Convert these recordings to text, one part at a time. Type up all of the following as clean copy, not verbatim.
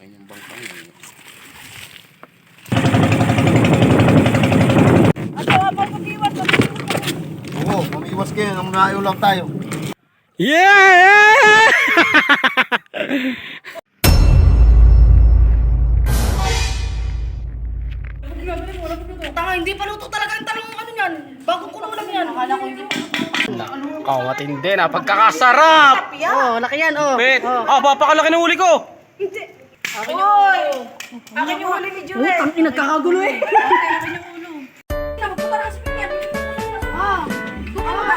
Akin yung bangkang eh. Oo, mamiwas kayo nang naiulam tayo. Yeah! Tanga, hindi pa luto talaga ang talong ano yan. Bago ko lang yan. Akala ko hindi pa luto. Nakaw, matindi na. Pagkakasarap! Oh, laki yan, oh. Pet! Ah, papakalaki ng huli ko! Hindi. Akin yung ulo. Akin yung huli ni Jules. Utang, inagkakagulo eh. Akin yung ulo. Magpunta na kasi yan. Ah, ano ba?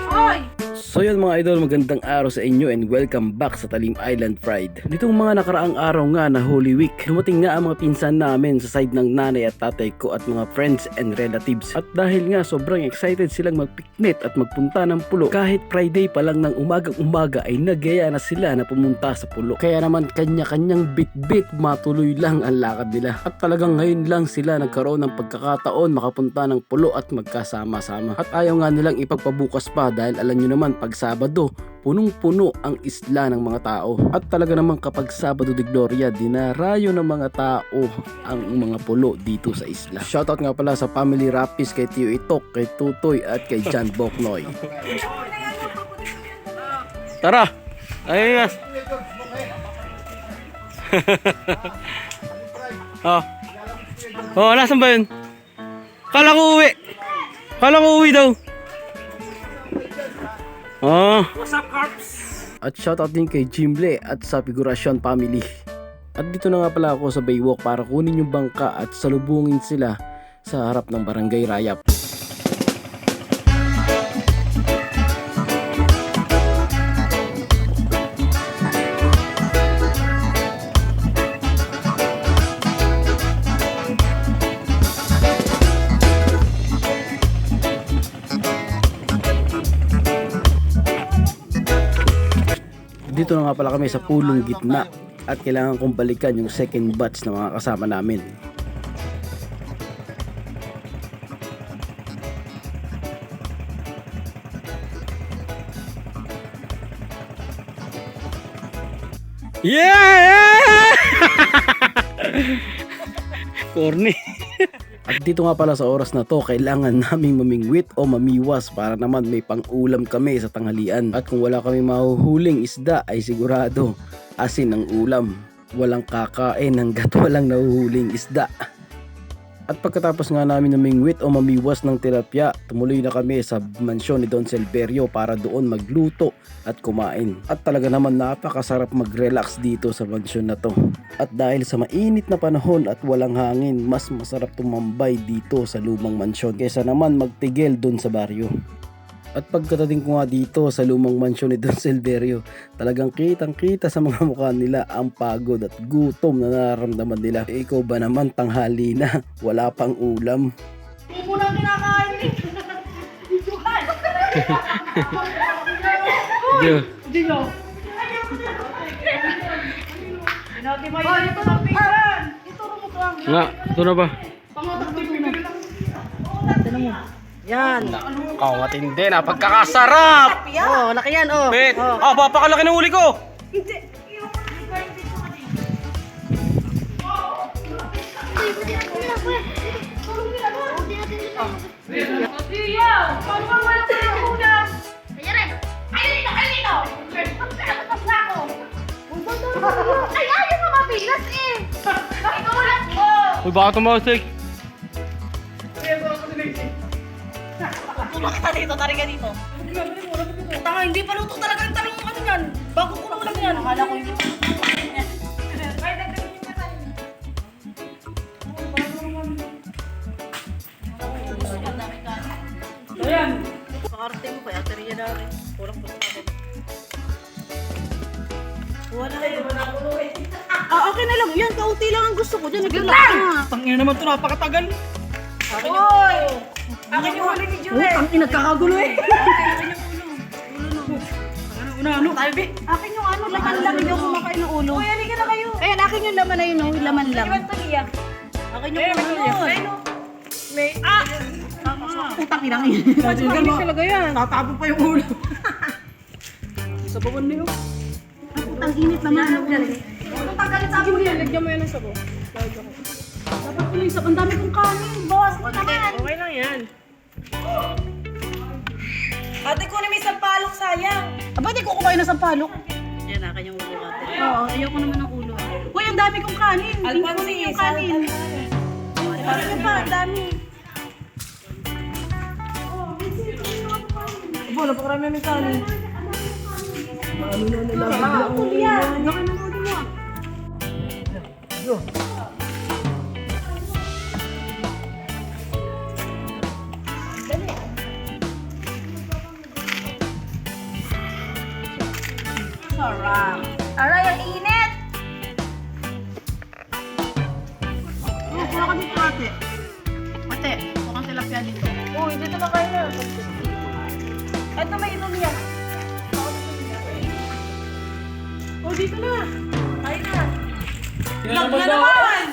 Hoy! So yun mga idol, magandang araw sa inyo and welcome back sa Talim Island Pride. Nitong mga nakaraang araw nga na Holy Week, dumating nga ang mga pinsan namin sa side ng nanay at tatay ko at mga friends and relatives. At dahil nga sobrang excited silang magpiknik at magpunta ng pulo, kahit Friday pa lang ng umagang-umaga ay nagyaya na sila na pumunta sa pulo. Kaya naman kanya-kanyang bit-bit matuloy lang ang lakad nila. At talagang ngayon lang sila nagkaroon ng pagkakataon makapunta ng pulo at magkasama-sama. At ayaw nga nilang ipagpabukas pa dahil alam nyo naman pag Sabado, punong-puno ang isla ng mga tao. At talaga naman kapag Sabado de Gloria, dinarayo ng mga tao ang mga pulo dito sa isla. Shoutout nga pala sa Family Rapis, kay Tio Itok, kay Tutoy at kay John Boknoy. Tara! Ayun nga! Oh. Oh, nasan ba yun? Kala ko uwi! Kala ko uwi daw! Oh. What's up, Carps? At shoutout din kay Jimble at sa Figurasyon Family. At dito na nga pala ako sa Baywalk para kunin yung bangka at salubungin sila sa harap ng Barangay Rayap. Dito na nga pala kami sa pulong gitna at kailangan kong balikan yung second batch ng mga kasama namin. Yeah! Corny. At dito nga pala sa oras na to, kailangan naming mamingwit o mamiwas para naman may pang-ulam kami sa tanghalian. At kung wala kami mahuhuling isda ay sigurado asin ang ulam. Walang kakain hanggat walang nahuhuling isda. At pagkatapos nga namin namingwit o mamiwas ng tilapia, tumuloy na kami sa mansyon ni Don Silverio para doon magluto at kumain. At talaga naman napakasarap mag-relax dito sa mansyon na to. At dahil sa mainit na panahon at walang hangin, mas masarap tumambay dito sa lumang mansyon kaysa naman magtigil doon sa baryo. At pagkatating ko nga dito sa lumang mansyon ni Don Silverio, talagang kitang-kita sa mga mukha nila ang pagod at gutom na nararamdaman nila. E ikaw ba naman tanghali na, wala pang ulam? Hindi mo lang kinakain eh. Hindi nyo. Pinati mo yun. Ito ng pinggan. Ituro mo to ang. Nga, ito na ba? Pangatak mo yun. Tignan mo. Yan. Nakaw, matindi na. Pagkakasarap! Oh, laki yan, oh. Pet! Ah, papakalaki ng huli ko! Hindi. Ay, ayaw mo mabigas eh! Itulat mo! Uy, baka tumasik. Tulak ka dito, tari ka dito. Tanga, hindi pa luto talaga ang talong ano yan. Bago ko lang yan. Akala ko hindi pa luto. Ayan. Pakarte mo kaya, teriya na rin. Kulang po sa akin. Wala yun. Okay na lang. Yan, kauti lang ang gusto ko dyan. Sige lang! Tangina naman ito, napakatagal. Akin yung ulo. Akin yung huli ni Jules. Ang inagkakagulo eh. Akin yung ulo. Ano? Tayo, be. Akin yung ano, laman lang. Hindi ako kumakain ng ulo. Uy, halika na kayo. Ayan, akin yung laman na yun, oh. Laman lang. Akin yung ulo. May, Putang inang yun. Galing talaga yan. Tatapon pa yung ulo. Sa bawan na yun. Putang init naman. tatagal sa mo yan. Lagyan mo yan ng sabo. Dapat ko yung sabo. Ang dami kong kanin. Bawas mo naman. Okay lang yan. Ate, kunin mo isang palok, sayang. Aba, di ko kumain ng sampalok. Yan na, kanyang ulo ate. Oo, ayoko naman ng ulo. Uy, ang dami kong kanin. Alpansi, yung kanin. Parang pa, ang dami. Aba, napakarami ng kanin. Ano na nila? Kulian. Laki ng ulo mo. Sarap. Aray, ang init! Oh, kuha ka dito, ate. Ate, kuha kang tilapia dito. Uy, dito na kayo na. Ito may inom yan. Oh, dito na. Kain na. Vlog na naman!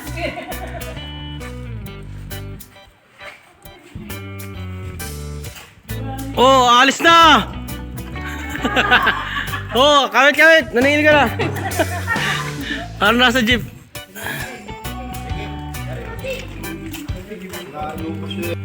Oh, alis na! Oh, kawit! Naningin ka na! Ano nasa jeep? Lalo pa siya.